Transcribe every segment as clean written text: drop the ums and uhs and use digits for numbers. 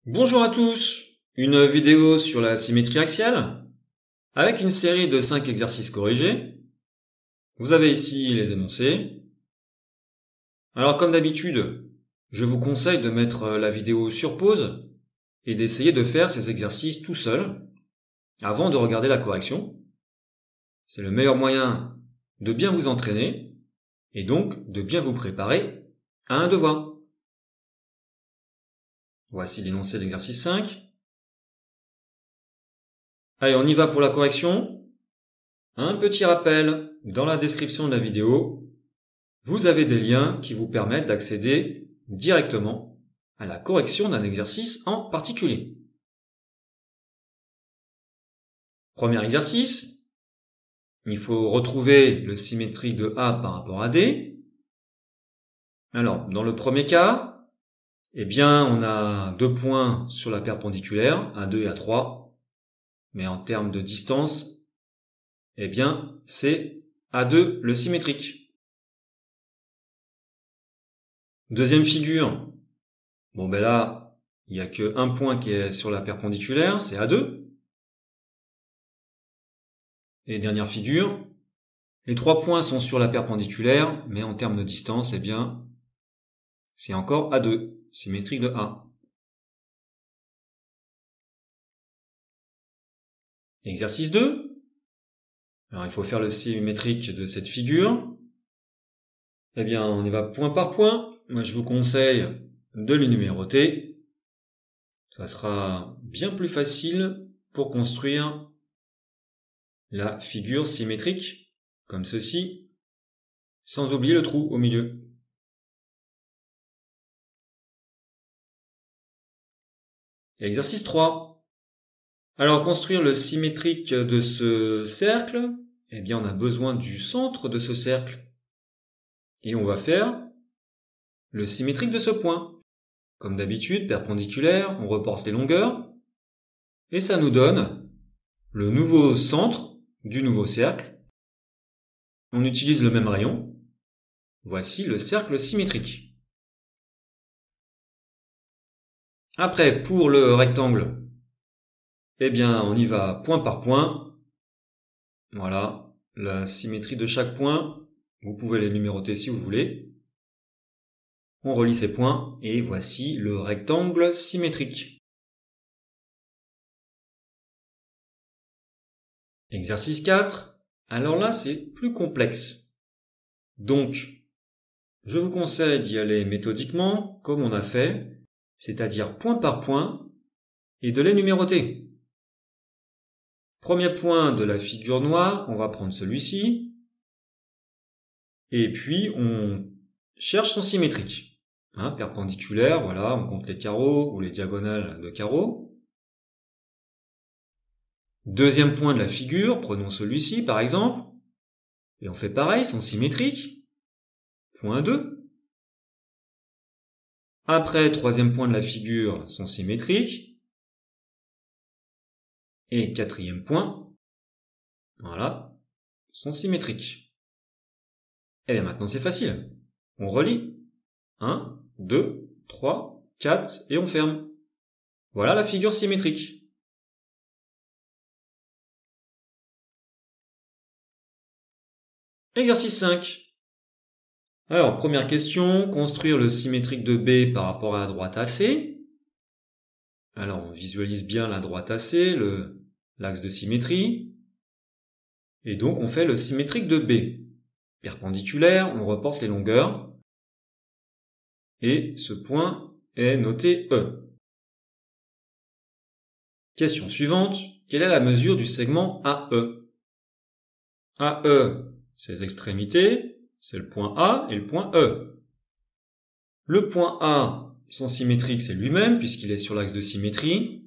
Bonjour à tous, une vidéo sur la symétrie axiale avec une série de 5 exercices corrigés. Vous avez ici les énoncés. Alors comme d'habitude, je vous conseille de mettre la vidéo sur pause et d'essayer de faire ces exercices tout seul avant de regarder la correction. C'est le meilleur moyen de bien vous entraîner et donc de bien vous préparer à un devoir. Voici l'énoncé de l'exercice 5. Allez, on y va pour la correction. Un petit rappel, dans la description de la vidéo, vous avez des liens qui vous permettent d'accéder directement à la correction d'un exercice en particulier. Premier exercice, il faut retrouver le symétrique de A par rapport à D. Alors, dans le premier cas, on a 2 points sur la perpendiculaire, A2 et A3. Mais en termes de distance, c'est A2 le symétrique. Deuxième figure, là, il n'y a qu'un point qui est sur la perpendiculaire, c'est A2. Et dernière figure, les 3 points sont sur la perpendiculaire, mais en termes de distance, c'est encore A2, symétrique de A. Exercice 2. Alors, il faut faire le symétrique de cette figure. On y va point par point. Moi, je vous conseille de les numéroter. Ça sera bien plus facile pour construire la figure symétrique, comme ceci, sans oublier le trou au milieu. Exercice 3. Alors, construire le symétrique de ce cercle, on a besoin du centre de ce cercle. Et on va faire le symétrique de ce point. Comme d'habitude, perpendiculaire, on reporte les longueurs. Et ça nous donne le nouveau centre du nouveau cercle. On utilise le même rayon. Voici le cercle symétrique. Après, pour le rectangle, on y va point par point. Voilà, la symétrie de chaque point. Vous pouvez les numéroter si vous voulez. On relie ces points et voici le rectangle symétrique. Exercice 4. Alors là, c'est plus complexe. Donc, je vous conseille d'y aller méthodiquement, comme on a fait, c'est-à-dire point par point, et de les numéroter. Premier point de la figure noire, on va prendre celui-ci, et puis on cherche son symétrique. Perpendiculaire, voilà, on compte les carreaux ou les diagonales de carreaux. Deuxième point de la figure, prenons celui-ci par exemple, et on fait pareil, son symétrique. Point 2. Après, troisième point de la figure, son symétrique. Et quatrième point, voilà, son symétrique. Maintenant c'est facile. On relie. 1, 2, 3, 4 et on ferme. Voilà la figure symétrique. Exercice 5. Alors, première question, construire le symétrique de B par rapport à la droite AC. Alors, on visualise bien la droite AC, l'axe de symétrie. Et donc, on fait le symétrique de B. Perpendiculaire, on reporte les longueurs. Et ce point est noté E. Question suivante, quelle est la mesure du segment AE? AE, ses extrémités, c'est le point A et le point E. Le point A, son symétrique, c'est lui-même, puisqu'il est sur l'axe de symétrie.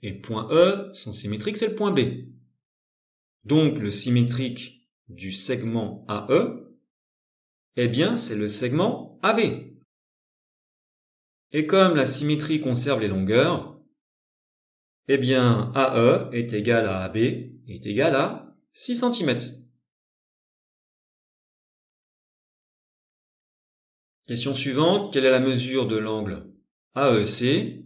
Et le point E, son symétrique, c'est le point B. Donc, le symétrique du segment AE, c'est le segment AB. Et comme la symétrie conserve les longueurs, AE est égal à AB est égal à 6 cm. Question suivante, quelle est la mesure de l'angle AEC?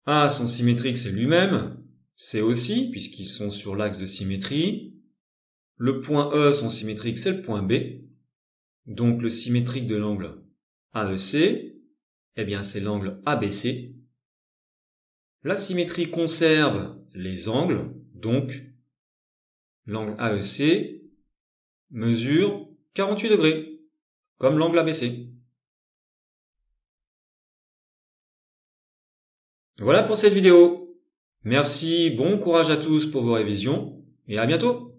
A, son symétrique, c'est lui-même. C aussi, puisqu'ils sont sur l'axe de symétrie. Le point E, son symétrique, c'est le point B. Donc le symétrique de l'angle AEC, eh bien c'est l'angle ABC. La symétrie conserve les angles, donc l'angle AEC mesure 48 degrés, comme l'angle ABC. Voilà pour cette vidéo. Merci, bon courage à tous pour vos révisions, et à bientôt.